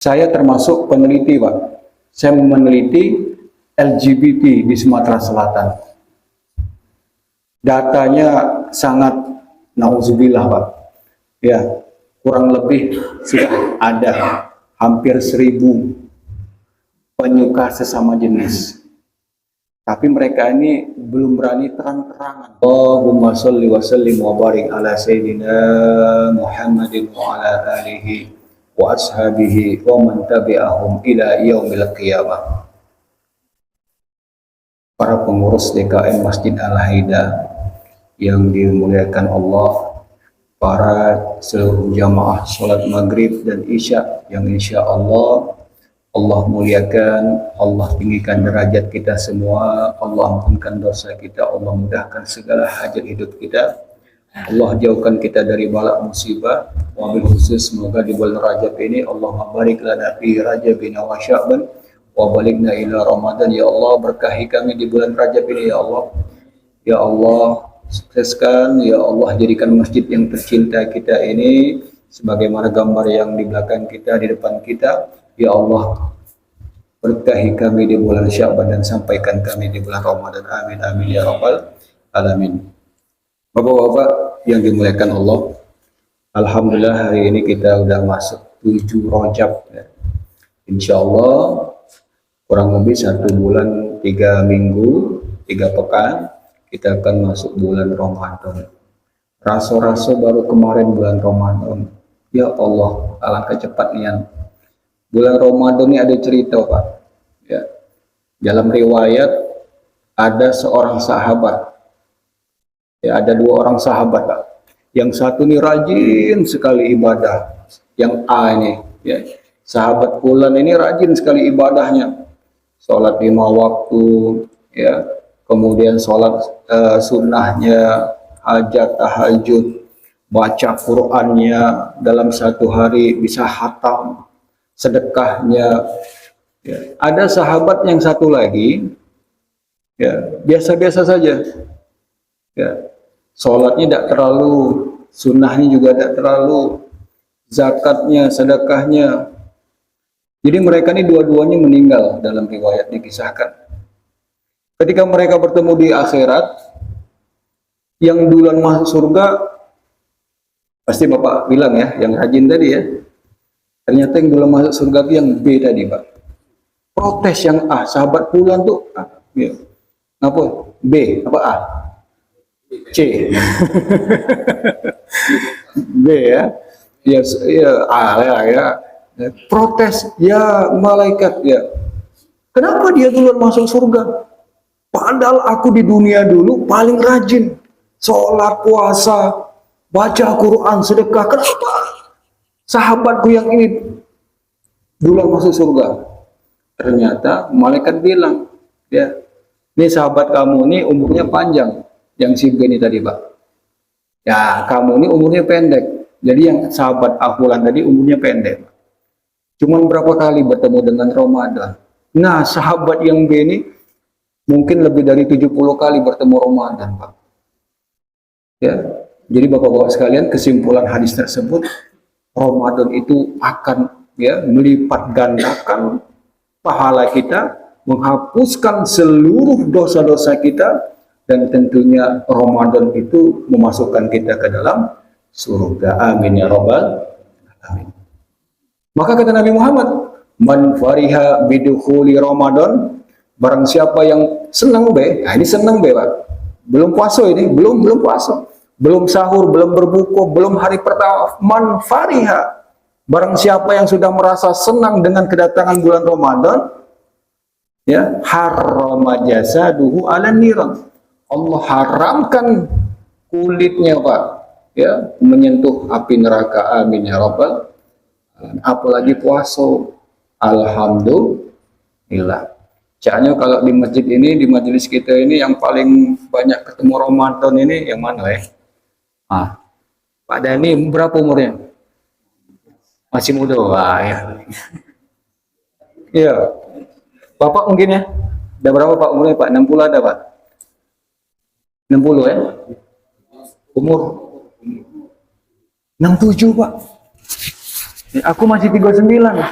Saya termasuk peneliti, Pak. Saya meneliti LGBT di Sumatera Selatan. Datanya sangat nauzubillah, Pak. Ya, kurang lebih sudah ada hampir 1.000 penyuka sesama jenis. Tapi mereka ini belum berani terang-terangan. Allahumma sholli wa sallim wa barik ala sayyidina Muhammadin wa ala alihi wa ashabihi wa man tabi'ahum ila yaumil qiyamah. Para pengurus DKM Masjid Al-Haida yang dimuliakan Allah, para seluruh jamaah sholat maghrib dan isya yang insya Allah muliakan, Allah tinggikan derajat kita semua, Allah ampunkan dosa kita, Allah mudahkan segala hajat hidup kita, Allah jauhkan kita dari bala musibah. Wabil khusus semoga di bulan Rajab ini Allah barik lana fi Rajabina wa Sya'ban wa balikna ila Ramadan. Ya Allah, berkahi kami di bulan Rajab ini ya Allah. Ya Allah, sukseskan ya Allah, jadikan masjid yang tercinta kita ini sebagaimana gambar yang di belakang kita, di depan kita. Ya Allah, berkahi kami di bulan Sya'ban dan sampaikan kami di bulan Ramadan. Amin amin ya rabbal alamin. Bapak-bapak yang dimuliakan Allah, alhamdulillah hari ini kita udah masuk 7 Rajab ya. Insya Allah kurang lebih 1 bulan 3 minggu 3 pekan kita akan masuk bulan Ramadan. Raso-raso baru kemarin bulan Ramadan. Ya Allah, alangkah cepatnya. Bulan Ramadan ini ada cerita, Pak. Ya. Dalam riwayat ada seorang sahabat. Ya, ada 2 orang sahabat, Pak. Yang satu ini rajin sekali ibadah. Yang A ini, ya. Sahabat Fulan ini rajin sekali ibadahnya. Sholat 5 waktu, ya. Kemudian sholat sunnahnya, hajat, tahajud, baca Qur'annya dalam 1 hari bisa khatam, sedekahnya. Ya. Ada sahabat yang satu lagi, ya biasa-biasa saja. Ya. Sholatnya tidak terlalu, sunnahnya juga tidak terlalu, zakatnya, sedekahnya. Jadi mereka ini dua-duanya meninggal dalam riwayat dikisahkan. Ketika mereka bertemu di akhirat, yang duluan masuk surga, pasti Bapak bilang ya, yang rajin tadi ya, ternyata yang duluan masuk surga itu yang B tadi, Pak. Protes yang A, sahabat Fulan tuh A. Ya. Apa? B, apa A? C. B ya. Ya, ya A ya. Protes, ya malaikat ya. Kenapa dia duluan masuk surga? Padahal aku di dunia dulu paling rajin, sholat, puasa, baca Quran, sedekah. Kenapa sahabatku yang ini duluan masuk surga? Ternyata malaikat bilang, ya, ini sahabat kamu ini umurnya panjang, yang si B ini tadi, Pak. Ya, kamu ini umurnya pendek. Jadi yang sahabat Fulan tadi umurnya pendek. Cuman berapa kali bertemu dengan Ramadan. Nah, sahabat yang B ini mungkin lebih dari 70 kali bertemu Ramadan, Pak. Ya, jadi Bapak-bapak sekalian, kesimpulan hadis tersebut, Ramadan itu akan ya melipat gandakan pahala kita, menghapuskan seluruh dosa-dosa kita, dan tentunya Ramadan itu memasukkan kita ke dalam surga. Amin ya rabbal alamin. Maka kata Nabi Muhammad, man fariha bidukhuli Ramadan, barang siapa yang senang B, nah ini senang B, Pak. Belum puasa ini, belum puasa. Belum sahur, belum berbuka, belum hari pertama. Man fariha, barang siapa yang sudah merasa senang dengan kedatangan bulan Ramadan, ya, harrama jasaduhu ala niran. Allah haramkan kulitnya, Pak, ya, menyentuh api neraka. Amin ya rabbal alamin. Apalagi puasa. Alhamdulillah. Soalnya kalau di masjid ini, di majelis kita ini yang paling banyak ketemu Ramadan ini yang mana ya? Pak Dhani berapa umurnya? Masih muda, wah ya. Iya. Bapak mungkin ya? Ada berapa Pak umurnya Pak? 60 ada Pak? 60 ya? Umur 67 Pak. Aku masih 39 ya.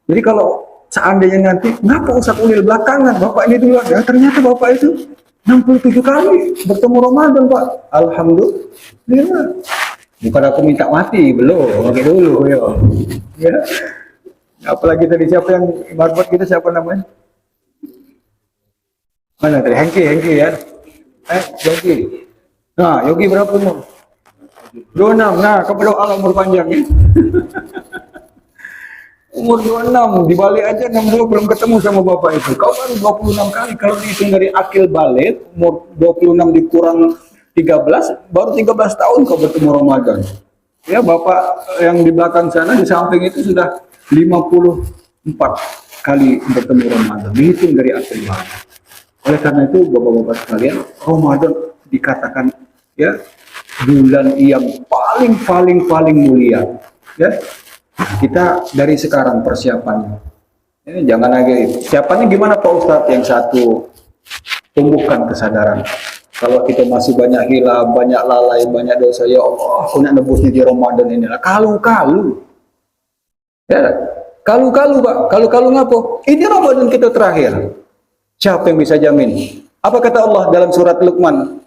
Jadi kalau seandainya nanti, kenapa Ustaz Ulil belakangan, Bapak ini dulu, ya ternyata Bapak itu 67 kali bertemu Ramadan, Pak. Alhamdulillah. Bukan aku minta mati, belum, oke dulu, ya. Ya. Apalagi tadi siapa yang marbot kita, siapa namanya? Mana tadi? Hengki ya. Yogi. Nah, Yogi berapa umur? 26. Nah, kepada Allah umur panjang ya. Umur 26, dibalik aja 60 belum ketemu sama bapak itu. Kau baru 26 kali, kalau dihitung dari akil balik, umur 26 dikurang 13, baru 13 tahun kau bertemu Ramadan. Ya, bapak yang di belakang sana, di samping itu sudah 54 kali bertemu Ramadan, dihitung dari akil balik. Oleh karena itu, bapak-bapak sekalian, Ramadan dikatakan ya bulan yang paling mulia. Ya, kita dari sekarang persiapannya. Ini jangan lagi. Siapanya gimana Pak Ustadz? Yang satu, tumbuhkan kesadaran. Kalau kita masih banyak hilaf, banyak lalai, banyak dosa, ya Allah, aku nak nebusnya di Ramadan ini. Kalu-kalu. Ya, kalu-kalu Pak. Kalu-kalu ngapo? Ini Ramadan kita terakhir. Siapa yang bisa jamin? Apa kata Allah dalam surat Luqman?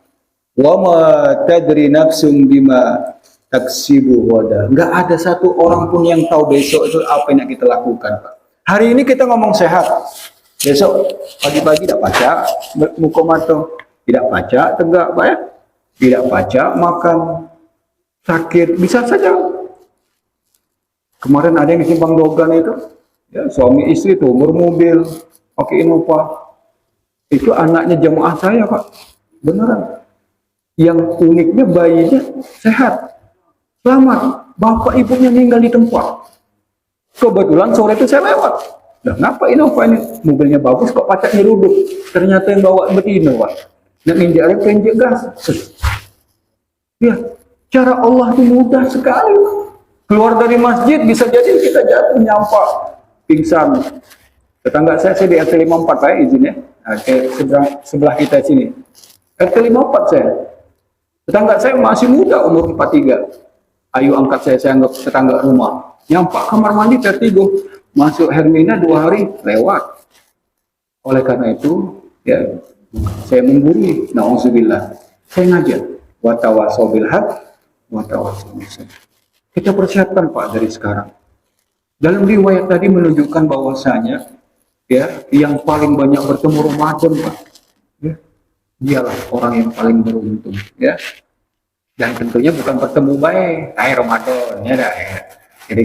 Wa ma tadri nafsum bima taksibu wada. Enggak ada satu orang pun yang tahu besok itu apa yang kita lakukan, Pak. Hari ini kita ngomong sehat. Besok pagi-pagi tidak baca mukomato, tidak baca tegak, Pak ya. Tidak baca makan, sakit, bisa saja. Kemarin ada yang simpang dogan itu, ya, suami istri tuh mobil pakai Innova. Itu anaknya jemaah saya, Pak. Beneran. Yang uniknya bayinya sehat. Selamat, bapak ibunya meninggal di tempat. Kebetulan sore itu saya lewat. Nah, kenapa Innova ini? Mobilnya bagus kok pacaknya duduk. Ternyata yang bawa betina, Pak. Yang injaknya penjek gas. Ya, cara Allah itu mudah sekali. Keluar dari masjid bisa jadi kita jatuh nyampak pingsan. Tetangga saya di RT 54 Pak, izin ya. Sebelah kita sini. RT 54 saya. Tetangga saya masih muda, umur 43. Ayo angkat saya anggap tetangga rumah. Nyampak kamar mandi tertidur. Masuk Hermina 2 hari, lewat. Oleh karena itu, ya, saya menggurui. Na'udzubillah. Saya ngajak. Watawasau bil haq, watawasau bis sabr. Kita persiapkan Pak dari sekarang. Dalam riwayat tadi menunjukkan bahwasanya, ya, yang paling banyak bertemu Ramadan, Pak. Ya, dialah orang yang paling beruntung, ya. Dan tentunya bukan bertemu baik, Ramadan, ya dah, ya. Jadi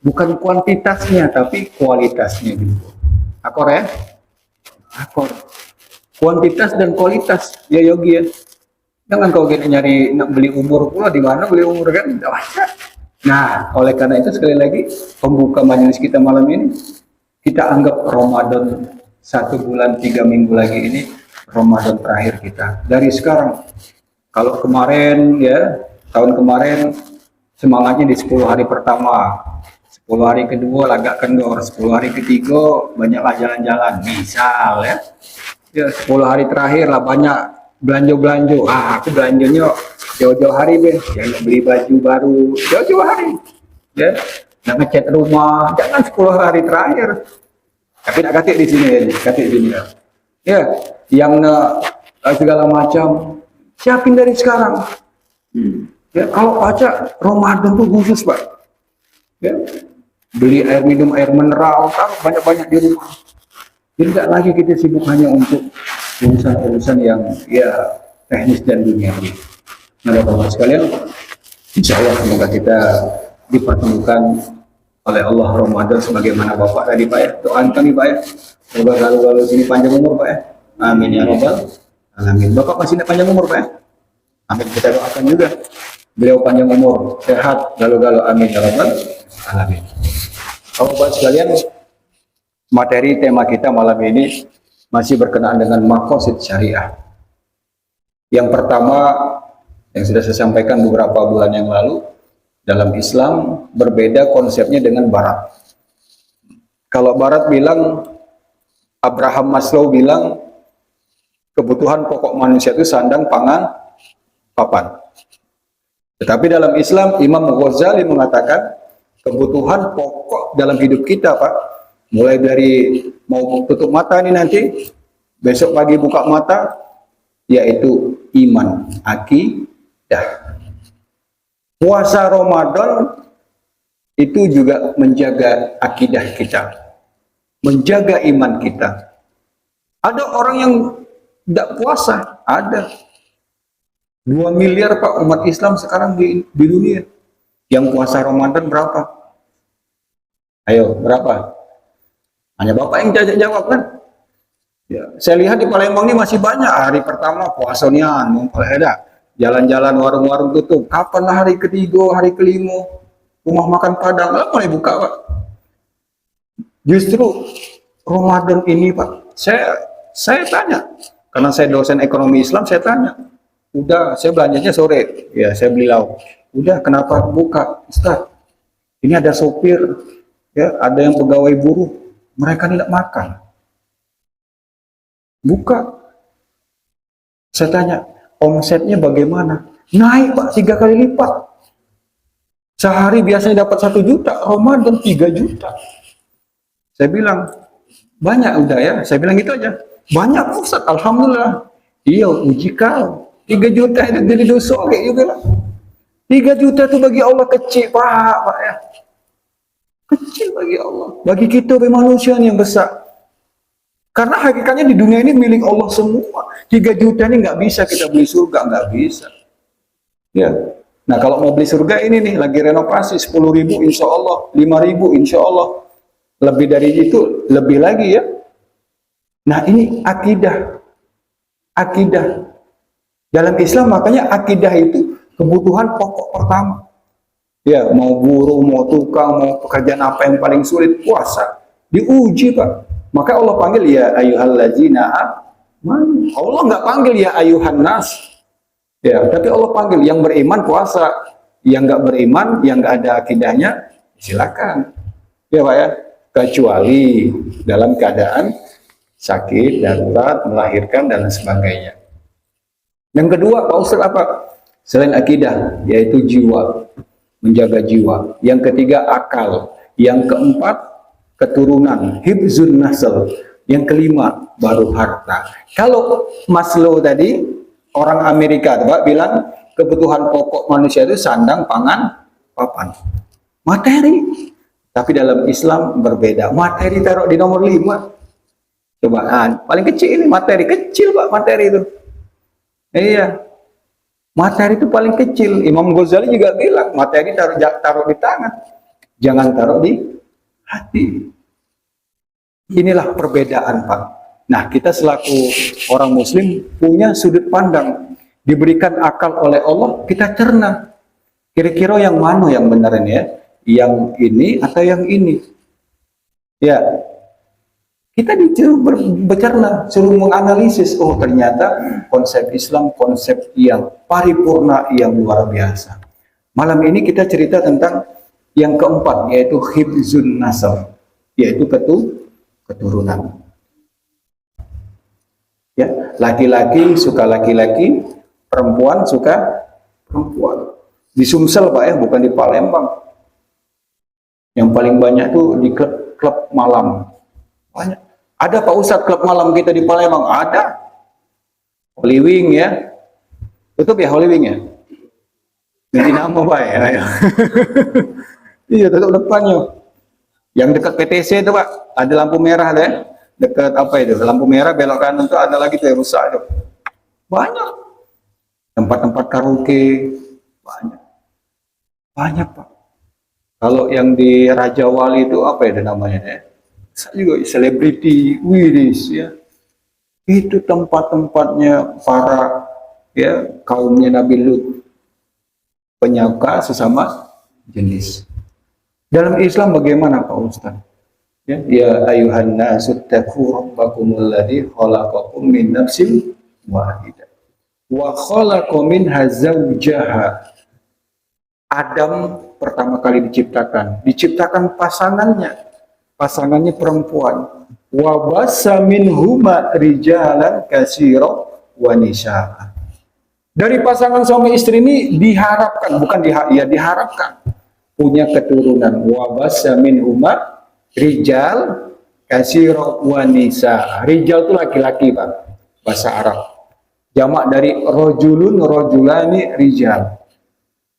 bukan kuantitasnya tapi kualitasnya gitu. Akor ya? Akor. Kuantitas dan kualitas, ya Yogi ya. Jangan kau gini nyari nak beli umur pula, di mana beli umur kan? Tidak baca. Nah, oleh karena itu sekali lagi pembuka majelis kita malam ini, kita anggap Ramadan 1 bulan 3 minggu lagi ini Ramadan terakhir kita. Dari sekarang, kalau kemarin ya, tahun kemarin semangatnya di 10 hari pertama, 10 hari kedua lagak kendor, 10 hari ketiga banyaklah jalan-jalan, misal ya. Ya 10 hari terakhir lah banyak belanja-belanja. Aku belanjanya jauh-jauh hari deh, jangan beli baju baru jauh-jauh hari. Ya, nak ngecat rumah, jangan 10 hari terakhir. Tapi nak katik di sini ya, katik di sini ya. Ya, yang segala macam siapin dari sekarang. Ya, kalau baca Ramadan tuh khusus Pak. Ya, beli air minum, air mineral, taruh banyak-banyak di rumah. Jadi tidak lagi kita sibuk hanya untuk urusan-urusan yang ya teknis dan duniawi. Nah, Bapak sekalian, insya Allah semoga kita dipertemukan oleh Allah Ramadan sebagaimana Bapak tadi Pak ya. Doakan kami Pak ya. Semoga galau-galau sini panjang umur Pak ya. Amin ya Rabbal alamin. Bapak masih panjang umur Pak ya. Amin, kita doakan juga. Beliau panjang umur, sehat, galau-galau, amin ya Rabbal alamin. Bapak sekalian, materi tema kita malam ini masih berkenaan dengan maqasid syariah. Yang pertama, yang sudah saya sampaikan beberapa bulan yang lalu, dalam Islam berbeda konsepnya dengan Barat. Kalau Barat bilang, Abraham Maslow bilang, kebutuhan pokok manusia itu sandang, pangan, papan. Tetapi dalam Islam, Imam Ghazali mengatakan kebutuhan pokok dalam hidup kita, Pak, Mulai dari mau tutup mata ini nanti, besok pagi buka mata, yaitu iman, akidah. Puasa Ramadan itu juga menjaga akidah kita, menjaga iman kita. Ada orang yang tidak puasa, ada 2 miliar Pak umat Islam sekarang di dunia. Yang puasa Ramadan berapa? Ayo, berapa? Hanya Bapak yang jawab kan? Ya, saya lihat di Palembang ini masih banyak. Hari pertama puasanya, ada jalan-jalan, warung-warung tutup. Kapan hari ketiga, hari kelima, rumah makan Padang mulai buka Pak. Justru Ramadan ini Pak, saya tanya, karena saya dosen ekonomi Islam, saya tanya. Udah, saya belanjanya sore, ya saya beli lauk. Udah, kenapa buka, Ustaz? Ini ada sopir, ya, ada yang pegawai buruh, mereka tidak makan. Buka. Saya tanya, omsetnya bagaimana? Naik Pak, 3 kali lipat. Sehari biasanya dapat 1 juta, Ramadan 3 juta. Saya bilang, banyak udah ya, saya bilang gitu aja. Banyak Ustaz, alhamdulillah. Iya, uji kau. 3 juta itu jadi dosa kayak gitu lah. 3 juta itu bagi Allah kecil Pak ya. Kecil bagi Allah. Bagi kita manusia yang besar. Karena hakikatnya di dunia ini milik Allah semua. 3 juta ini nggak bisa kita beli surga, nggak bisa. Ya. Nah kalau mau beli surga ini nih lagi renovasi 10.000 insya Allah, 5.000 insya Allah. Lebih dari itu, lebih lagi ya. Nah ini akidah. Akidah. Dalam Islam makanya akidah itu kebutuhan pokok pertama. Ya, mau buruh, mau tukang, mau pekerjaan apa yang paling sulit, puasa. Diuji Pak. Maka Allah panggil ya ayyuhallazina amanu. Allah nggak panggil ya ayyuhan nas. Ya, tapi Allah panggil yang beriman puasa. Yang nggak beriman, yang nggak ada akidahnya, silakan. Ya Pak ya. Kecuali dalam keadaan sakit, darurat, melahirkan dan sebagainya. Yang kedua, Pak Ustaz apa? Selain akidah, yaitu jiwa, menjaga jiwa. Yang ketiga, akal. Yang keempat, keturunan, hibzun nasl. Yang kelima, baru harta. Kalau Maslow tadi, orang Amerika, Pak, bilang kebutuhan pokok manusia itu sandang, pangan, papan. Materi. Tapi dalam Islam berbeda. Materi taruh di nomor 5. Cobaan. Paling kecil ini materi. Kecil Pak materi itu. Iya, materi itu paling kecil. Imam Ghazali juga bilang materi taruh di tangan, jangan taruh di hati. Inilah perbedaan Pak. Nah kita selaku orang Muslim punya sudut pandang, diberikan akal oleh Allah, kita cerna. Kira-kira yang mana yang benar ini ya? Yang ini atau yang ini? Ya. Kita disuruh bercerna, suruh menganalisis. Oh ternyata konsep Islam, konsep yang paripurna, yang luar biasa. Malam ini kita cerita tentang yang keempat, yaitu hibzun nasl, yaitu keturunan. Ya, laki-laki suka laki-laki, perempuan suka perempuan. Di Sumsel Pak ya, bukan di Palembang. Yang paling banyak tuh di klub malam. Banyak. Ada Pak Ustadz klub malam kita di Palembang? Ada. Holy Wing ya. Tutup ya Holy Wing ya? Ganti nama Pak ya. Iya tutup depannya. Yang dekat PTC itu Pak, ada lampu merah deh. Dekat apa itu? Lampu merah belok kanan itu ada lagi tuh yang rusak itu. Banyak. Tempat-tempat karaoke. Banyak. Banyak Pak. Kalau yang di Raja Wali itu apa ya namanya deh? Saya juga selebriti wiris ya, itu tempat-tempatnya para ya kaumnya Nabi Lut, penyuka sesama jenis. Dalam Islam bagaimana Pak Ustaz? Ya ayuhan nasu taqu rabbakumul ladzi khalaqakum min nafsin wahidah wa khalaqa minha zawjaha. Adam pertama kali diciptakan pasangannya perempuan. Wa bassa minhuma rijalan katsira wa nisaa. Dari pasangan suami istri ini diharapkan, bukan diharapkan punya keturunan. Wa bassa minhuma rijal Kasiro wa nisa. Rijal itu laki-laki, Pak. Bahasa Arab. Jamak dari rojulun, rojulani, rijal.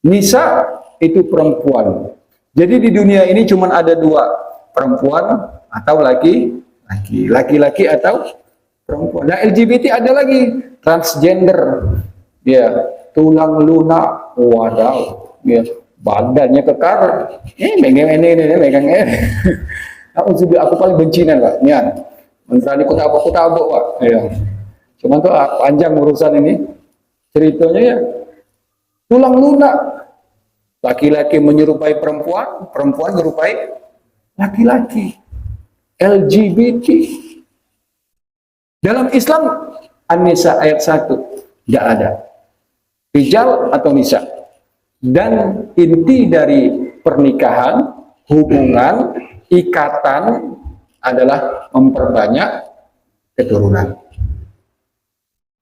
Nisa itu perempuan. Jadi di dunia ini cuma ada dua, perempuan atau laki-laki. Laki-laki atau perempuan. Nah, LGBT ada lagi, transgender. Ya, tulang lunak, wadaw. Ya, badannya kekar. Megang. Aku paling benci Pak. Nian. Mentrani kota abok, Pak. Ya. Cuman tuh panjang urusan ini. Ceritanya ya tulang lunak. Laki-laki menyerupai perempuan, perempuan menyerupai laki-laki. LGBT. Dalam Islam An-Nisa ayat 1 tidak ada. Rijal atau nisa. Dan inti dari pernikahan, hubungan, ikatan adalah memperbanyak keturunan.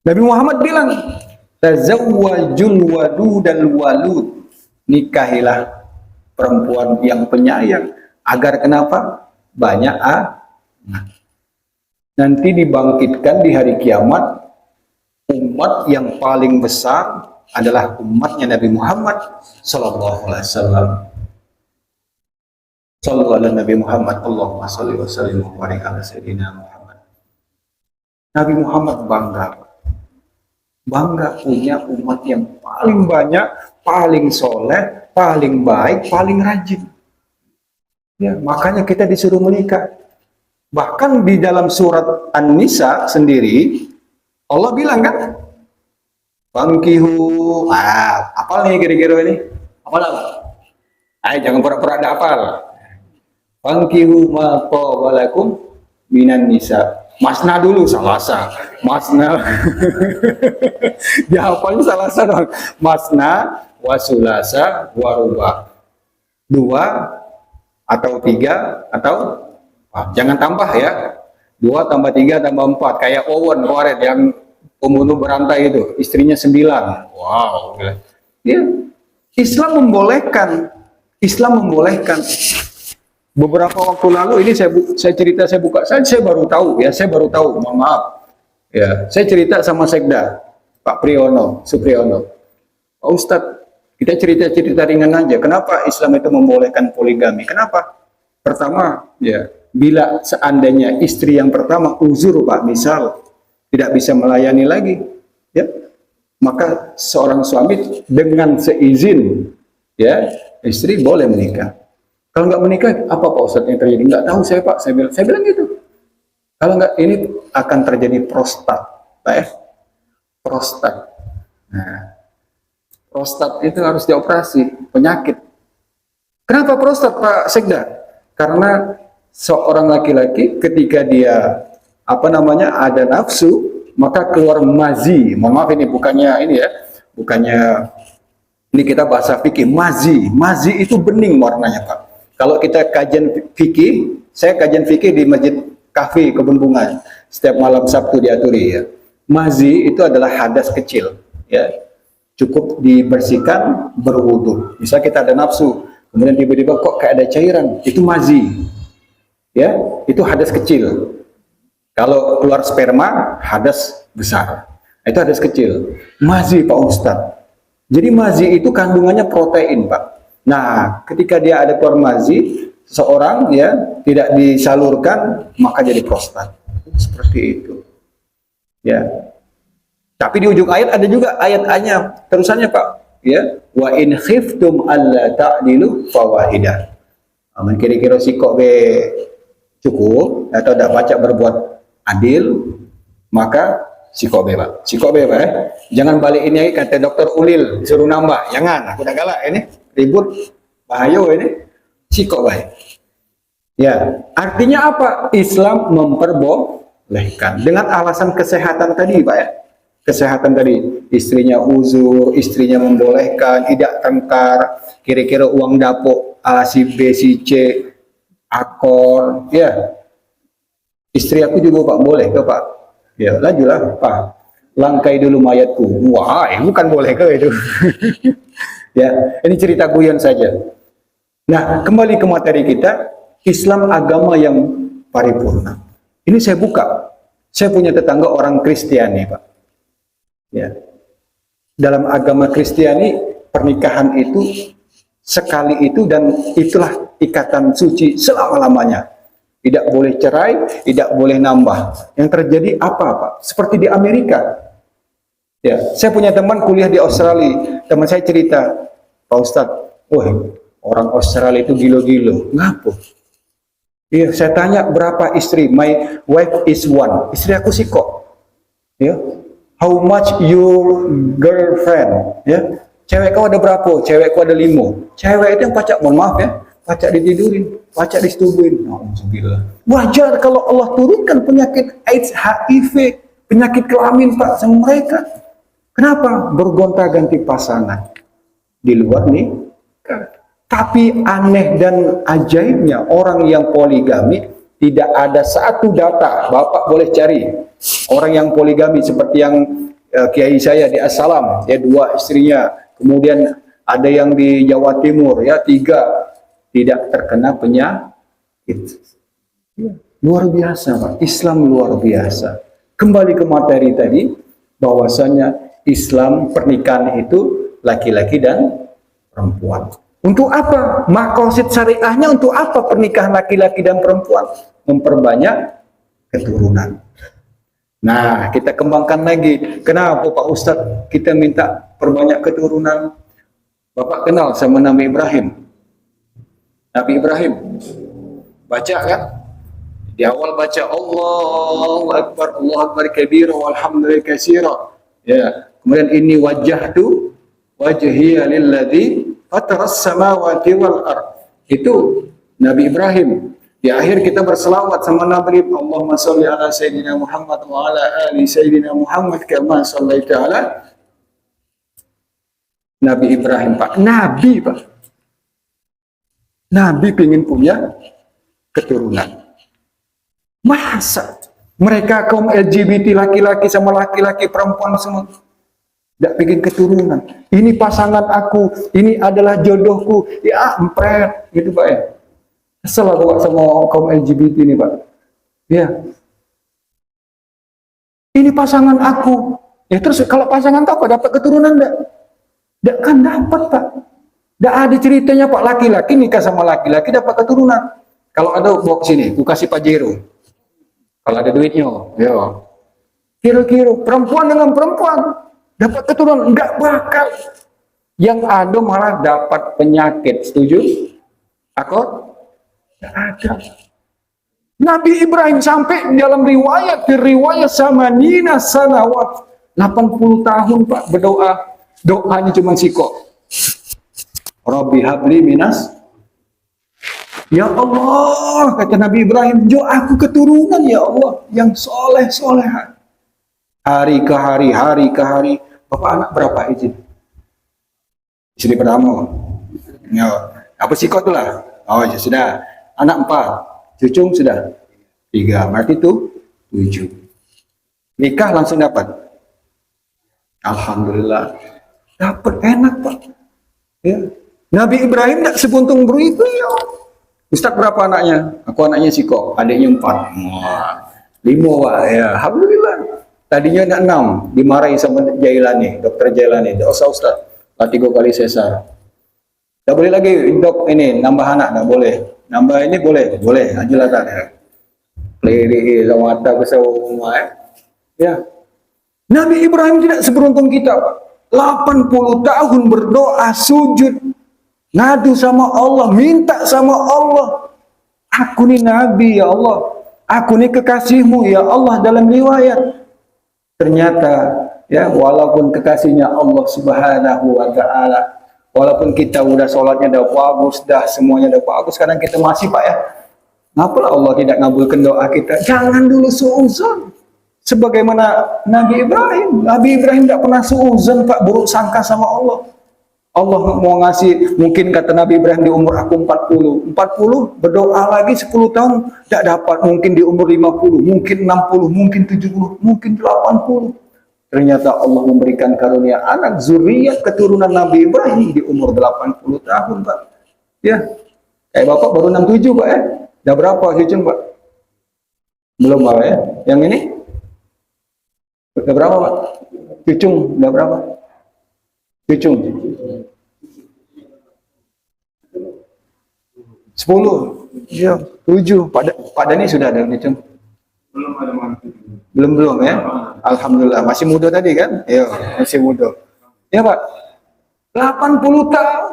Nabi Muhammad bilang, tazawwajul wadudal walud. Nikahilah perempuan yang penyayang. Agar kenapa? Banyak anak. Nanti dibangkitkan di hari kiamat, umat yang paling besar adalah umatnya Nabi Muhammad sallallahu alaihi wasallam. Sallallahu alaihi Nabi Muhammad, Allahumma shalli wa sallim wa barik ala sayyidina Muhammad. Nabi Muhammad bangga punya umat yang paling banyak, paling soleh, paling baik, paling rajin. Ya, makanya kita disuruh menikah. Bahkan di dalam surat An-Nisa sendiri, Allah bilang kan, Fangkihu, apal nih kira-kira ini? Apal apa? Ayo jangan pura-pura ada apal. Fangkihu ma qawalakum minan nisa. Masna dulu, salasa. Masna. Dihafalnya salasa dong. Masna, wasulasa, waruba. 2 atau 3 atau jangan tambah ya. 2 tambah 3 tambah 4. Kayak Owen kemarin yang pembunuh berantai itu, istrinya 9. Wow. Ya, Islam membolehkan. Beberapa waktu lalu ini saya buka, saya baru tahu ya, mohon maaf. Ya, saya cerita sama Sekda, Pak Supriyono. Pak Ustadz, kita cerita ringan aja. Kenapa Islam itu membolehkan poligami? Kenapa? Pertama, ya, bila seandainya istri yang pertama uzur, Pak, misal tidak bisa melayani lagi, ya, maka seorang suami dengan seizin, ya, istri boleh menikah. Kalau nggak menikah, apa Pak Ustadz yang terjadi? Nggak tahu saya Pak, saya bilang gitu. Kalau nggak, ini akan terjadi prostat, Pak ya, prostat. Nah, prostat itu harus dioperasi, penyakit. Kenapa prostat Pak Sekda? Karena seorang laki-laki ketika dia ada nafsu, maka keluar mazi. Mohon maaf ini bukannya ini kita bahasa fikih. Mazi itu bening warnanya Pak. Kalau kita kajian fikih, saya kajian fikih di Masjid Kahfi Kebun Bunga setiap malam Sabtu diaturi ya. Mazi itu adalah hadas kecil ya. Cukup dibersihkan, berwudu. Misal kita ada nafsu, kemudian tiba-tiba kok kayak ada cairan, itu mazi. Ya, itu hadas kecil. Kalau keluar sperma, hadas besar. Itu hadas kecil. Mazi Pak Ustadz. Jadi mazi itu kandungannya protein Pak. Nah, ketika dia ada keluar mazi, seseorang ya tidak disalurkan, maka jadi prostat. Seperti itu. Ya. Tapi di ujung ayat ada juga ayat-ayatnya, terusannya Pak. Ya, wa in khiftum alla ta'dilu fawahidah. Aman kira-kira sikok be cukup atau tidak baca berbuat adil, maka sikok be Pak. Sikok be Pak ya. Jangan balik ini kata dokter Ulil disuruh nambah. Jangan, aku udah galak ini. Ribut, bahaya ini, sikok baik. Ya, artinya apa? Islam memperbolehkan dengan alasan kesehatan tadi, Pak ya. Kesehatan tadi, istrinya uzur, istrinya membolehkan, tidak tengkar, kira-kira uang dapur A, si B, si C, akor, ya. Istri aku juga Pak boleh ke Pak? Ya, lanjutlah Pak. Langkai dulu mayatku. Wah, bukan boleh ke itu. Ya, ini cerita guyon saja. Nah, kembali ke materi kita, Islam agama yang paripurna. Ini saya buka. Saya punya tetangga orang Kristiani, Pak. Ya. Dalam agama Kristiani, pernikahan itu sekali itu dan itulah ikatan suci selama-lamanya. Tidak boleh cerai, tidak boleh nambah. Yang terjadi apa, Pak? Seperti di Amerika. Ya, saya punya teman kuliah di Australia. Teman saya cerita, Pak Ustadz, wah, orang Australia itu gilo-gilo. Ngapa? Iya, saya tanya berapa istri? My wife is one. Istri aku sih kok. Ya, how much your girlfriend? Ya, cewek kau ada berapa? Cewek kau ada 5. Cewek itu yang pacak, mohon maaf ya, pacak ditidurin, pacak disetubuhin. Alhamdulillah. Wajar kalau Allah turunkan penyakit AIDS, HIV, penyakit kelamin Pak sama mereka. Kenapa? Bergonta-ganti pasangan di luar nih. Tapi aneh dan ajaibnya orang yang poligami tidak ada satu data. Bapak boleh cari orang yang poligami seperti yang kiai saya di Assalam, ya 2 istrinya. Kemudian ada yang di Jawa Timur, ya 3 tidak terkena penyakit. Luar biasa, Pak. Islam luar biasa. Kembali ke materi tadi, bahwasanya Islam pernikahan itu laki-laki dan perempuan. Untuk apa? Maqasid syariahnya untuk apa pernikahan laki-laki dan perempuan? Memperbanyak keturunan. Nah, kita kembangkan lagi. Kenapa Pak Ustadz kita minta perbanyak keturunan? Bapak kenal sama Nabi Ibrahim? Nabi Ibrahim. Baca kan? Di awal baca Allahu Akbar kabira walhamdulillah katsira. Ya, kemudian ini wajjahtu wajhiya lilladzi fataras samawati wal ard. Itu Nabi Ibrahim. Di akhir kita berselawat sama Nabi, Allahumma sholli ala sayyidina Muhammad wa ala ali sayyidina Muhammad kama shallaita ala Nabi Ibrahim, Pak. Nabi, Pak. Nabi ingin punya keturunan. Masa mereka kaum LGBT laki-laki sama laki-laki perempuan semua tidak bikin keturunan. Ini pasangan aku, ini adalah jodohku. Ya, empret gitu, Pak ya. Kesel aku Pak sama kaum LGBT ini, Pak. Ya. Ini pasangan aku. Ya terus kalau pasangan aku dapat keturunan enggak? Enggak kan dapat, Pak. Enggak ada ceritanya Pak laki-laki nikah sama laki-laki dapat keturunan. Kalau ada bawa ke sini, aku kasih Pajero. Kalau ada duitnya, ya. Kira-kira perempuan dengan perempuan dapat keturunan enggak bakal. Yang ada malah dapat penyakit. Setuju? Aku? Enggak ada. Nabi Ibrahim sampai dalam riwayat sama Nina Sanawat 80 tahun Pak berdoa. Doanya cuma sikok. Rabbi habli minas. Ya Allah, kata Nabi Ibrahim, jo aku keturunan ya Allah yang soleh-solehan. Hari ke hari. Bapak anak berapa izin? Istri pertama. Ya, apa sikot tu lah? Oh ya sudah. Anak 4, cucung sudah 3, berarti itu 7. Nikah langsung dapat. Alhamdulillah. Dapat enak Pak. Ya. Nabi Ibrahim tidak sebuntung begitu ya. Ustaz berapa anaknya? Aku anaknya Siko, adiknya 4. Wah, 5 Pak. Ya, alhamdulillah. Tadinya ada 6, dimarahi sama Jailani, dokter Jailani. Tidak usah Ustaz, 3 kali sesar. Tidak boleh lagi dok ini nambah anak, tidak boleh. Nambah ini boleh, ajalatan ya. Peliri sama mata ke semua ya. Nabi Ibrahim tidak seberuntung kita Pak. 80 tahun berdoa, sujud, ngadu sama Allah, minta sama Allah. Aku ni Nabi ya Allah, aku ni kekasihmu ya Allah dalam riwayat. Ternyata ya walaupun kekasihnya Allah Subhanahu wa Ta'ala, walaupun kita udah sholatnya udah bagus, dah semuanya udah bagus, kadang kita masih Pak ya. Ngapalah Allah tidak ngabulkan doa kita? Jangan dulu suuzon. Sebagaimana Nabi Ibrahim tidak pernah suuzon Pak, buruk sangka sama Allah. Allah mau ngasih, mungkin kata Nabi Ibrahim di umur aku 40 berdoa lagi 10 tahun tidak dapat, mungkin di umur 50, mungkin 60, mungkin 70, mungkin 80. Ternyata Allah memberikan karunia anak zuriat keturunan Nabi Ibrahim di umur 80 tahun Pak. Ya, kayak Bapak baru 67 Pak ya. Dah berapa cucu Pak? Belum Pak ya? Yang ini? Udah berapa Pak? Cucung, udah berapa? Cucung? 10. Iya, 7. Pak Dani sudah ada cucung? Belum ada mantu. Belum ya? Alhamdulillah, masih muda tadi kan? Iya, masih muda. Ya Pak, 80 tahun.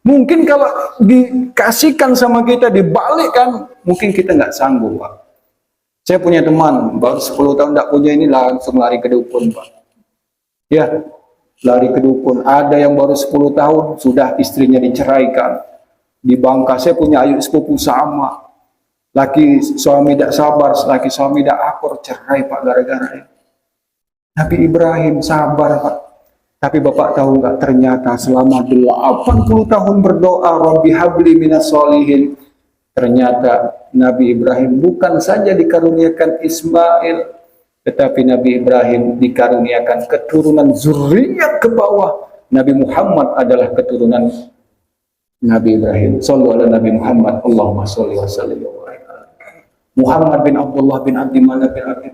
Mungkin kalau dikasihkan sama kita, dibalikkan, mungkin kita nggak sanggup Pak. Saya punya teman, baru 10 tahun tidak punya ini langsung lari ke dukun Pak. Ya, lari ke dukun. Ada yang baru 10 tahun, sudah istrinya diceraikan. Di Bangka, saya punya ayu sepupu sama. Laki suami tidak sabar, laki suami tidak akur, cerai Pak gara-gara. Nabi Ibrahim sabar Pak. Tapi Bapak tahu nggak, ternyata selama 80 tahun berdoa, Rabbi habli minas solihin, ternyata Nabi Ibrahim bukan saja dikaruniakan Ismail, tetapi Nabi Ibrahim dikaruniakan keturunan zuriat ke bawah. Nabi Muhammad adalah keturunan Nabi Ibrahim. Sallallahu alaihi Nabi Muhammad, Allahumma sholli wa sallim wa barik. Muhammad bin Abdullah bin Abdi Manaf bin Abdi,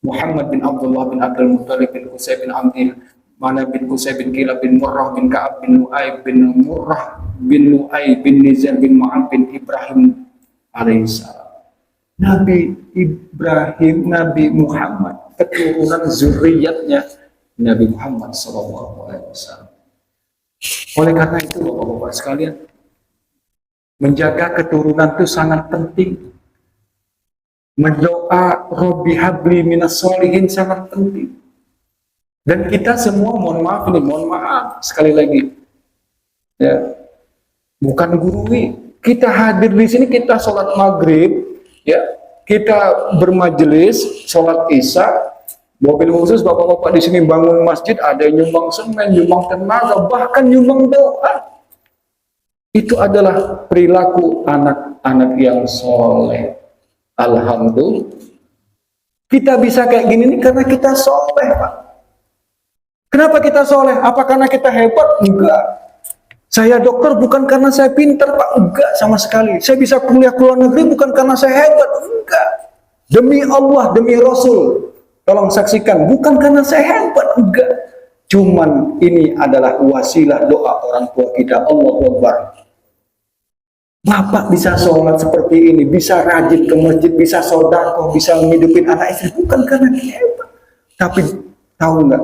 Muhammad bin Abdullah bin Abdul Muttalib bin Qusay bin Abdil Manaf bin Qusay bin Kilab bin Murrah bin Ka'ab bin Lu'ay bin Murrah bin Lu'ay bin Nizar bin Mu'ab bin Ibrahim alaihissalam. Nabi Ibrahim, Nabi Muhammad, keturunan zuriatnya Nabi Muhammad sallallahu alaihi wasallam. Oleh karena itu Bapak-bapak sekalian, menjaga keturunan itu sangat penting. Mendoa Rabbi habli minas solihin sangat penting. Dan kita semua mohon maaf sekali lagi. Ya. Bukan gurui. Kita hadir di sini, kita sholat maghrib, ya, kita bermajelis, sholat isya, mobil khusus bapak-bapak di sini bangun masjid, ada yang nyumbang semen, nyumbang tenaga, bahkan nyumbang doa. Itu adalah perilaku anak-anak yang soleh. Alhamdulillah. Kita bisa kayak gini nih karena kita soleh Pak. Kenapa kita soleh? Apa karena kita hebat? Enggak. Saya dokter bukan karena saya pintar Pak. Enggak sama sekali. Saya bisa kuliah ke luar negeri bukan karena saya hebat. Enggak. Demi Allah, demi Rasul. Tolong saksikan. Bukan karena saya hebat. Enggak. Cuman ini adalah wasilah doa orang tua kita. Allahu Akbar. Bapak bisa sholat seperti ini, bisa rajin ke masjid, bisa sedekah, bisa menghidupin anak istri, bukan karena dia hebat. Tapi tahu nggak,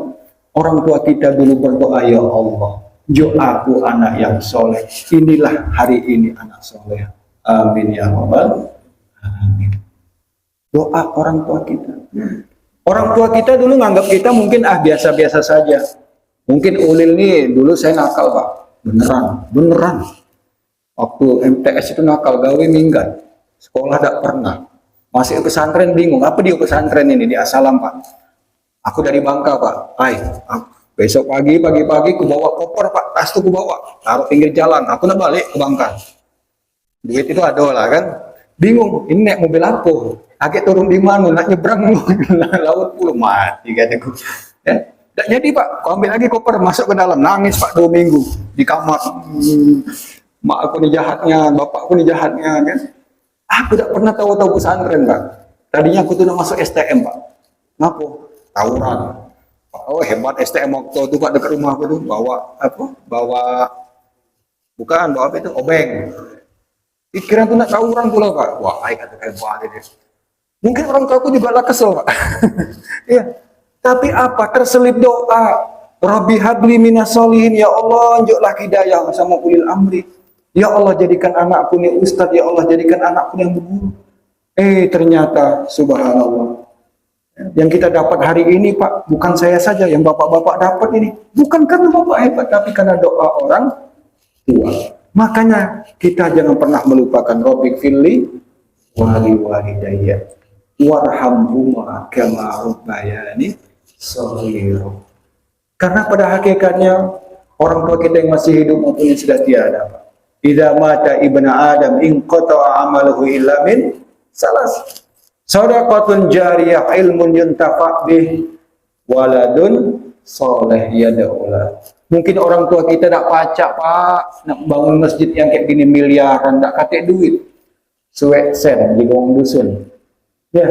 orang tua kita dulu berdoa, ya Allah, jo aku anak yang soleh. Inilah hari ini anak soleh. Amin ya Rabbal alamin. Doa orang tua kita. Orang tua kita dulu nganggap kita mungkin biasa-biasa saja. Mungkin Ulil nih dulu saya nakal Pak, beneran. Waktu MTS itu nakal, gawe minggat, sekolah tidak pernah, masih ke pesantren bingung, apa dia pesantren ini di Asalam Pak. Aku dari Bangka Pak, besok pagi ku bawa koper Pak, tas tuh ku bawa, taruh pinggir jalan, aku nak balik ke Bangka. Duit itu ada lah kan, bingung, ini naik mobil apa, agak turun di mana, nak nyebrang laut puluh mati kataku. Ya, jadi Pak, aku ambil lagi koper, masuk ke dalam, nangis Pak 2 minggu di kamar. Mak aku nih jahatnya, bapak aku nih jahatnya kan. Aku tidak pernah tahu pesantren Pak. Tadinya aku tuh udah masuk STM Pak. Ngapa? Tawuran. Oh hebat STM waktu itu Pak, dekat rumah aku tuh bawa apa itu obeng. Pikiran tuh nak tawuran pula Pak. Wah, kata hebat ini. Mungkin orang tua aku juga lah kesel Pak. Iya. Tapi apa? Terselip doa. Rabbi habli minas solihin, ya Allah, unjuklah hidayah sama ulil amri. Ya Allah, jadikan anakku nih ustadz, ya Allah, jadikan anakku yang berguru. Ternyata subhanallah. Yang kita dapat hari ini Pak, bukan saya saja, yang bapak-bapak dapat ini. Bukan karena bapak hebat, tapi karena doa orang tua. Makanya kita jangan pernah melupakan Rabbik firli wali walidayya warhamhuma kama rabbayani shaghira. Karena pada hakikatnya orang tua kita yang masih hidup maupun yang sudah tiada, Pak. Idza mata ibnu Adam inqata'a amaluhu illa min salas. Shadaqatun jariyah, ilmun yuntafa' bih, waladun soleh yad'ula. Mungkin orang tua kita tak pacak Pak, nak bangun masjid yang kayak gini miliaran, tak katek duit. Suwek sen di bawah dusun. Ya,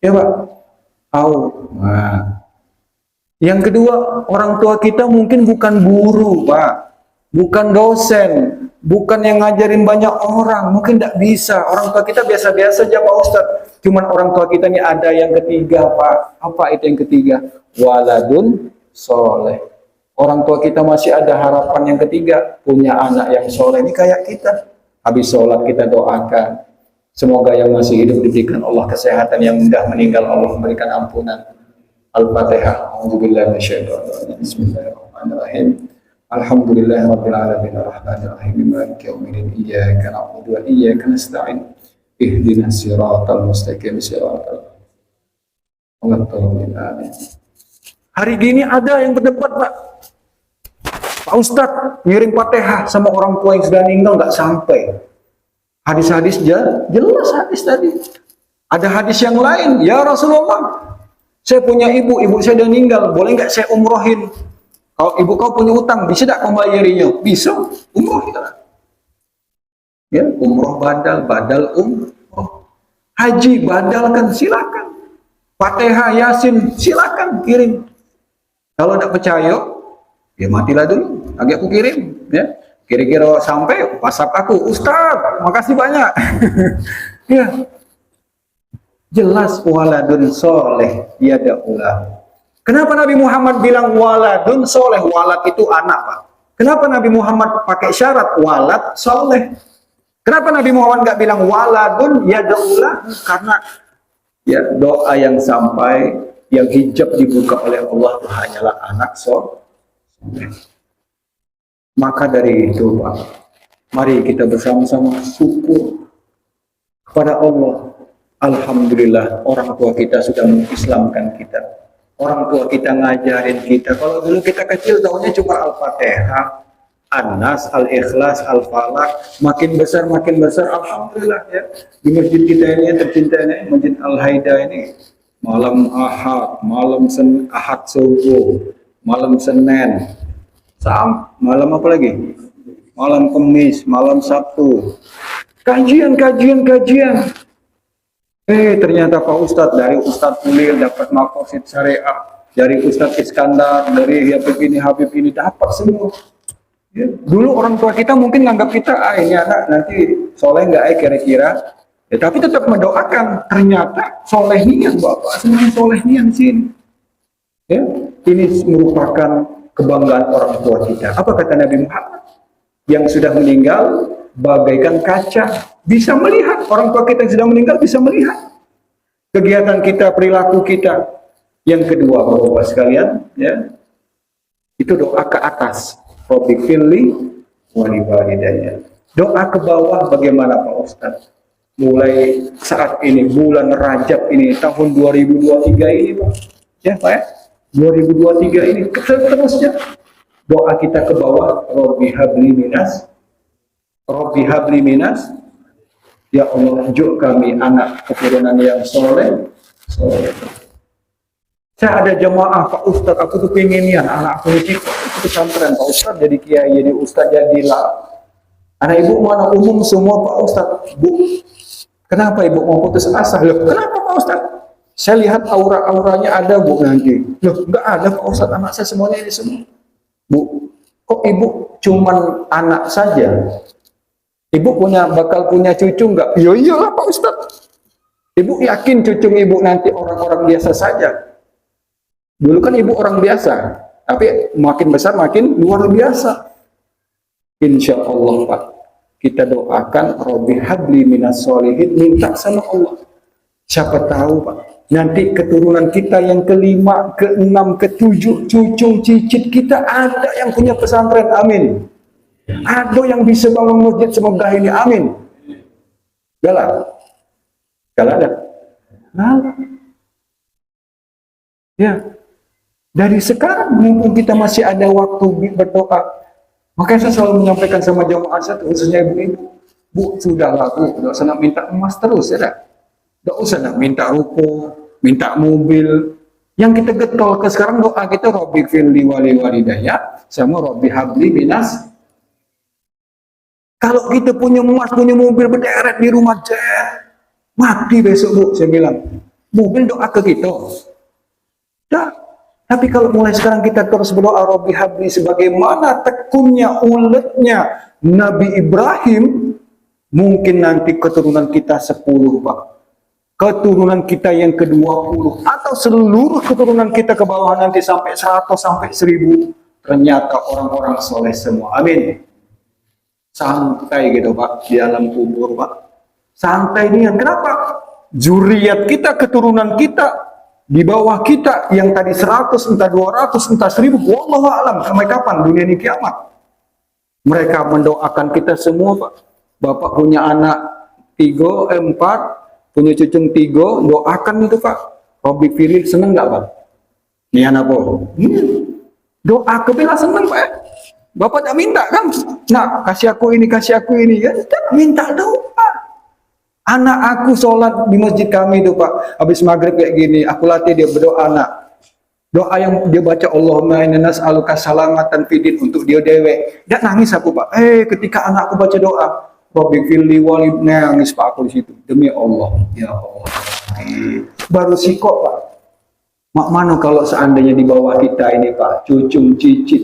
ya Pak. Tahu. Nah, yang kedua, orang tua kita mungkin bukan guru, Pak. Bukan dosen, bukan yang ngajarin banyak orang, mungkin tidak bisa. Orang tua kita biasa-biasa aja Pak Ustadz. Cuman orang tua kita ini ada yang ketiga Pak. Apa itu yang ketiga? Waladun soleh. Orang tua kita masih ada harapan yang ketiga, punya anak yang soleh. Ini kayak kita. Habis sholat kita doakan. Semoga yang masih hidup diberikan Allah kesehatan, yang mudah meninggal Allah memberikan ampunan. Al-Fatihah. A'udzubillahi minasyaitonir rajim. Bismillahirrahmanirrahim. Alhamdulillahirabbil alamin arrahmanir rahim maliki yaumiddin iyyaka na'budu wa iyyaka nasta'in ihdinas siratal mustaqim siratal ladzina. Hari gini ada yang berdebat Pak Ustadz ngirim Fatihah sama orang tua yang sudah meninggal nggak sampai. Hadis-hadis jelas hadis tadi. Ada hadis yang lain, ya Rasulullah, saya punya ibu saya sudah meninggal, boleh nggak saya umrohin? Kalau ibu kau punya utang, bisa tidak kau bayarinya? Bisa, umroh kita. Ya, umroh badal umroh. Haji badalkan, silakan. Fatihah, Yasin, silakan kirim. Kalau tidak percaya, ya matilah dulu. Lagi aku kirim, ya. Kira-kira sampai WhatsApp aku, Ustaz, makasih banyak. Ya, jelas waladun soleh, tiada ulah. Kenapa Nabi Muhammad bilang waladun soleh? Walad itu anak, Pak. Kenapa Nabi Muhammad pakai syarat walad soleh? Kenapa Nabi Muhammad nggak bilang waladun yad'ulah? Karena ya doa yang sampai, yang hijab dibuka oleh Allah itu hanyalah anak soleh. Maka dari itu, Pak, mari kita bersama-sama syukur kepada Allah. Alhamdulillah, orang tua kita sudah mengislamkan kita. Orang tua kita ngajarin kita. Kalau dulu kita kecil tahunya cuma Al-Fatihah, An-Nas, Al-Ikhlas, Al-Falaq. Makin besar, alhamdulillah ya. Di masjid kita ini yang tercinta ini, Masjid Al-Haida ini, malam Ahad, Ahad subuh, malam Senin, malam apa lagi? Malam Kamis, malam Sabtu. Kajian. Ternyata Pak Ustadz, dari Ustadz Mulil dapat maqasid syariah, dari Ustadz Iskandar, dari Habib ini dapat semua. Ya. Dulu orang tua kita mungkin nganggap kita, ini anak nanti soleh nggak kira-kira. Ya, tapi tetap mendoakan. Ternyata soleh nian Bapak, semuanya soleh nian sini. Ya, ini merupakan kebanggaan orang tua kita. Apa kata Nabi Muhammad? Yang sudah meninggal bagaikan kaca, bisa melihat. Orang tua kita yang sudah meninggal bisa melihat kegiatan kita, perilaku kita. Yang kedua, Bapak sekalian, ya, itu doa ke atas. Rabbighfirli wa li walidayya. Doa ke bawah bagaimana Pak Ustadz? Mulai saat ini, bulan Rajab ini, tahun 2023 ini Pak, ya Pak ya, 2023 ini, terusnya doa kita ke bawah. Rabbi habli minas, ya Allah, unjuk kami anak keturunan yang soleh. Saya ada jemaah, Pak Ustadz, aku tuh pengen ya anak aku ini pesantren, Pak Ustadz jadi kiai, jadi ustadz, jadilah. Anak ibu mana umum semua Pak Ustadz. Bu, kenapa ibu mau putus asa? Loh, kenapa Pak Ustadz? Saya lihat aura-auranya ada Bu nanti. Loh, enggak ada Pak Ustadz, anak saya semuanya ini semua. Bu, kok ibu cuman anak saja? Ibu bakal punya cucu enggak? Ya iyalah Pak Ustadz. Ibu yakin cucu ibu nanti orang-orang biasa saja? Dulu kan ibu orang biasa, tapi makin besar makin luar biasa. Insya Allah Pak, kita doakan Rabbi habli minas solihin, minta sama Allah. Siapa tahu Pak, nanti keturunan kita yang kelima, keenam, ketujuh, cucu, cicit kita ada yang punya pesantren, amin. Ada yang bisa bangun masjid semoga ini, amin. Galak ada. Ya, dari sekarang mumpung kita masih ada waktu berdoa. Makanya saya selalu menyampaikan sama jamaah saya, khususnya ibu-ibu, Bu, sudahlah Bu, tidak usah nak minta emas terus ya, tidak usah nak minta ruko, minta mobil. Yang kita getol ke sekarang doa kita Rabbighfirli wa li walidayya sama Rabbi habli minas. Kalau kita punya emas, punya mobil berderet di rumah jet, Mati besok Bu, saya bilang. Bu, doa ke kita. Dah. Tapi kalau mulai sekarang kita terus berdoa Rabbi habli, sebagaimana tekunnya, uletnya Nabi Ibrahim, mungkin nanti keturunan kita 10 Pak. Keturunan kita yang ke-20 atau seluruh keturunan kita ke bawah nanti sampai 100 sampai 1000, ternyata orang-orang soleh semua. Amin. Santai gitu Pak di alam kubur Pak. Santai niat. Kenapa? Zuriat kita, keturunan kita di bawah kita yang tadi 100, entah 200, entah 1000, wallahu alam sampai kapan dunia ini kiamat. Mereka mendoakan kita semua Pak. Bapak punya anak 3, 4, punya cucu 3, doakan itu Pak. Robby Firil seneng nggak Pak? Ini anak apa? Doa kebela seneng Pak. Bapak tak minta kan? Nah, kasih aku ini, kasih aku ini. Ya, tak minta doa. Anak aku sholat di masjid kami itu Pak, habis maghrib kayak gini, aku latih dia berdoa nak. Doa yang dia baca, Allahumma inna nas'aluka salamatan fidin, untuk dia dewek. Dia nangis aku Pak. Ketika anakku baca doa, Rabbi firli walid, nangis Pak aku di situ. Demi Allah, ya Allah. Baru sikok Pak. Mak mana kalau seandainya di bawah kita ini Pak, cucung cicit,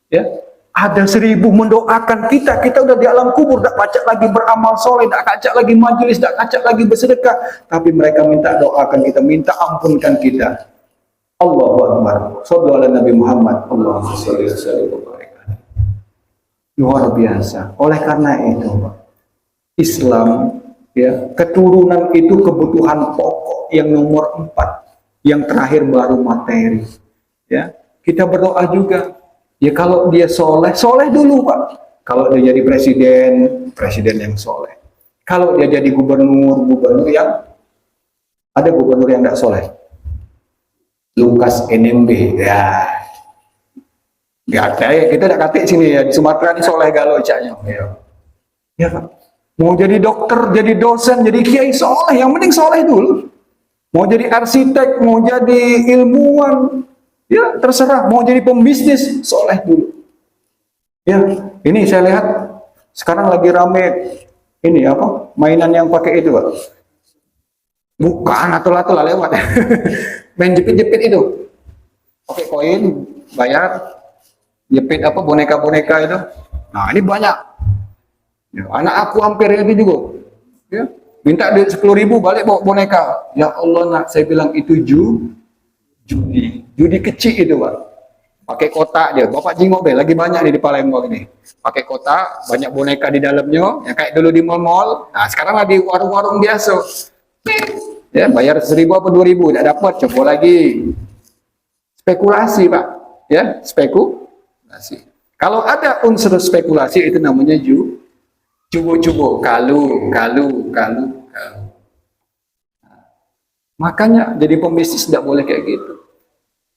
ya. Ada 1000 mendoakan kita, kita udah di alam kubur, tak kacak lagi beramal soleh, tak kacak lagi majelis, tak kacak lagi bersedekah, tapi mereka minta doakan kita, minta ampunkan kita. Allahu Akbar. Shallallahu ala Nabi Muhammad. Allahumma sholli wa sallim wa barik. Luar biasa. Oleh karena itu, Islam, ya, keturunan itu kebutuhan pokok yang nomor 4, yang terakhir baru materi. Ya, kita berdoa juga. Ya kalau dia soleh, soleh dulu Pak. Kalau dia jadi presiden, presiden yang soleh. Kalau dia jadi gubernur, gubernur yang, ada gubernur yang tidak soleh. Lukas NMB, ya. Nggak ada ya, kita tidak katik sini ya, di Sumatera ini soleh galau caknya. Ya Pak. Mau jadi dokter, jadi dosen, jadi kiai soleh, yang penting soleh dulu. Mau jadi arsitek, mau jadi ilmuwan, ya terserah, mau jadi pembisnis, soleh dulu. Ya, ini saya lihat sekarang lagi rame ini apa? Mainan yang pakai itu, Pak. Bukan atau lewat. Main jepit-jepit itu. Pakai koin, bayar, jepit apa boneka-boneka itu. Nah, ini banyak. Ya, anak aku hampir itu juga. Ya, minta duit 10.000 balik bawa boneka. Ya Allah, nak, saya bilang itu judi kecil itu Pak, pakai kotak dia, Bapak jingok deh, lagi banyak nih di Palembang ini, pakai kotak, banyak boneka di dalamnya, yang kayak dulu di mall-mall. Nah sekarang lagi warung-warung biasa, ya bayar 1.000 apa 2.000, tidak dapat, coba lagi, spekulasi Pak, ya spekulasi. Kalau ada unsur spekulasi itu namanya cubo-cubo, kalu. Makanya jadi pembisnis tidak boleh kayak gitu.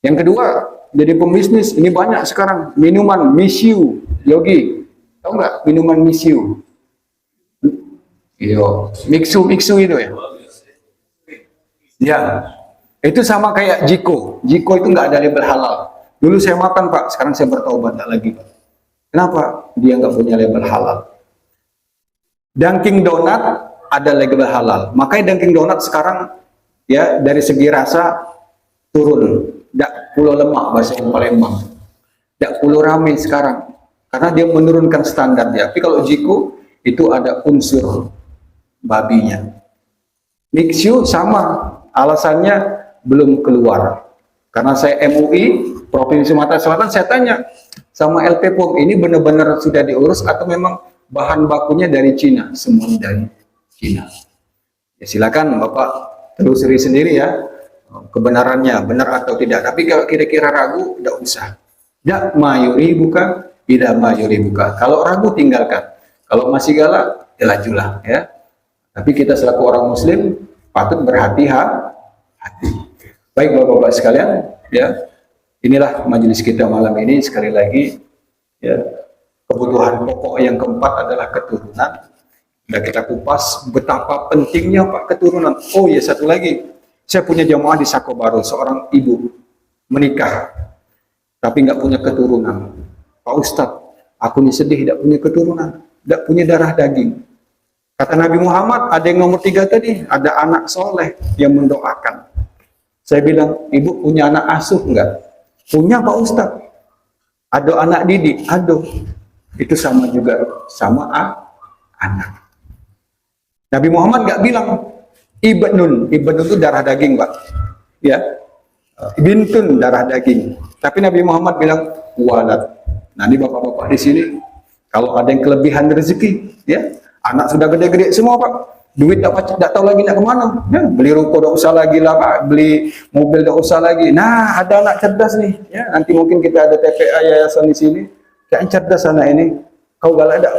Yang kedua, jadi pembisnis ini banyak sekarang minuman Misyu, Yogi. Tahu nggak minuman Misyu? Iyo, Mixu itu ya. Ya, itu sama kayak Jiko. Jiko itu nggak ada label halal. Dulu saya makan Pak, sekarang saya bertaubat tak lagi Pak. Kenapa? Dia nggak punya label halal. Dunkin Donat ada label halal. Makanya Dunkin Donat sekarang ya dari segi rasa turun, tidak pulau lemak bahasa Palembang, tidak pulau rame sekarang karena dia menurunkan standar dia. Tapi kalau Jiko itu ada unsur babinya. Mixu sama, alasannya belum keluar karena saya MUI Provinsi Sumatera Selatan, saya tanya sama LP POM, ini benar-benar sudah diurus atau memang bahan bakunya dari Cina, semua dari Cina. Ya silakan Bapak telusuri sendiri ya kebenarannya, benar atau tidak. Tapi kalau kira-kira ragu, tidak usah. Tidak mayuri bukan, tidak mayuri bukan. Kalau ragu tinggalkan. Kalau masih galak, ya lajulah ya. Tapi kita selaku orang Muslim patut berhati-hati. Baik Bapak-bapak sekalian, ya inilah majelis kita malam ini. Sekali lagi, ya kebutuhan pokok yang keempat adalah keturunan. Nah, kita kupas betapa pentingnya Pak keturunan. Oh ya, satu lagi, saya punya jamaah di Sakobaro, seorang ibu menikah tapi nggak punya keturunan. Pak Ustadz, aku ini sedih, tidak punya keturunan, tidak punya darah daging. Kata Nabi Muhammad, ada yang nomor 3 tadi, ada anak soleh yang mendoakan. Saya bilang, ibu punya anak asuh enggak? Punya Pak Ustadz. Ada anak didik, ada. Itu sama juga, sama anak. Nabi Muhammad enggak bilang, ibnun itu darah daging Pak. Ya, bintun darah daging. Tapi Nabi Muhammad bilang, walad. Nah ini bapak-bapak di sini, kalau ada yang kelebihan rezeki, ya, anak sudah gede-gede semua Pak, duit tak tahu lagi nak kemana, ya, beli ruko tak usah lagi lah Pak, beli mobil tak usah lagi. Nah ada anak cerdas nih, ya, nanti mungkin kita ada TPA yayasan di sini, yang cerdas anak ini, kau galak tak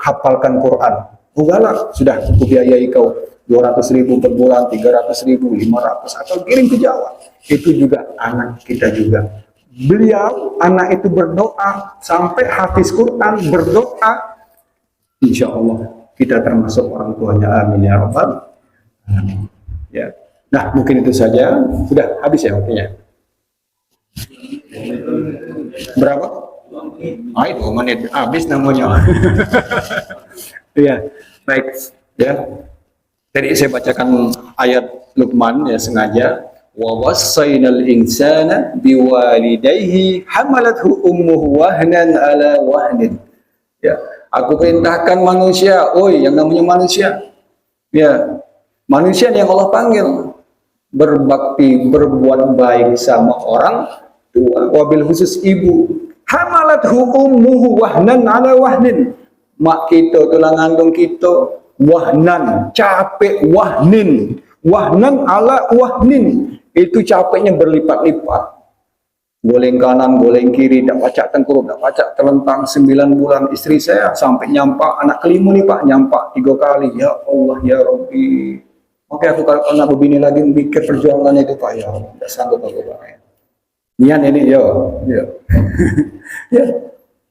hafalkan Quran, kau galak, sudah aku biayai kau 200.000 per bulan, 300.000, 500, atau kirim ke Jawa. Itu juga anak kita juga. Beliau, anak itu berdoa, sampai hafiz Quran berdoa, insya Allah kita termasuk orang tuanya. Amin ya rabbal alamin. Ya. Nah mungkin itu saja. Sudah habis ya waktunya. Berapa? Itu 2 menit habis namanya. Ya baik ya. Tadi saya bacakan ayat Luqman ya sengaja. Wa wassaynal insana biwalidayhi hamalathu ummuhu wahnan ala wahnin. Ya. Aku perintahkan manusia, oi yang namanya manusia, ya manusia yang Allah panggil berbakti, berbuat baik sama orang tua, wabil khusus ibu. Hamalathu ummuhu wahnan ala wahnin. Mak kita, tulang kandung kita, wahnan, capek, wahnan ala wahnin. Itu capeknya berlipat-lipat. Goleng kanan, goleng kiri, tak pacak tengkurap, tak pacak terlentang 9 bulan. Istri saya sampai nyampak, anak kelima nih Pak, nyampak 3 kali. Ya Allah, ya Rabbi. Oke, aku kalau anak begini lagi mikir perjuangan itu Pak, ya Allah, tidak sanggup aku Pak. Nian ini, ya. Ya.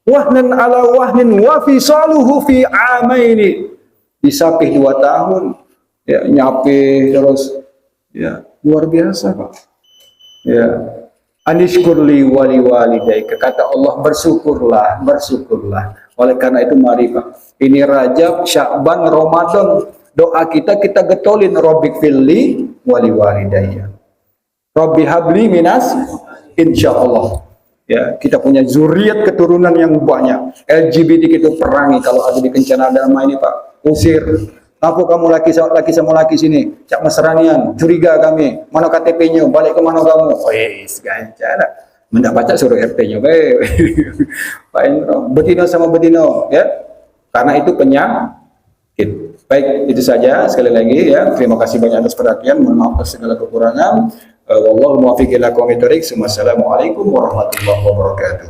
Wahnan ala wahnin wa fisaluhu fi amaini. Disapih 2 tahun, ya nyapih terus, ya luar biasa Pak. Ya. Anishkurli wali walidaika, kata Allah, bersyukurlah. Oleh karena itu mari Pak, ini Rajab, Sya'ban, Ramadan, doa kita getolin, Rabbik filli wali walidayya, Rabbi habli minas, insya Allah ya kita punya zuriat keturunan yang banyak. LGBT kita perangi, kalau ada di Kencana Dharma ini Pak, usir. Apa kamu laki sama laki sini? Cak mesranian, curiga kami. Mana KTP-nya? Balik ke mana kamu? Oh yes, gancara. Mendak baca suruh RT-nya. Pak Indro, betina sama betina, ya. Karena itu penyakit. Baik, itu saja sekali lagi ya. Terima kasih banyak atas perhatian. Mohon maaf atas segala kekurangan. Wallahu muwaffiq ila aqwamit thoriq. Wassalamualaikum warahmatullahi wabarakatuh.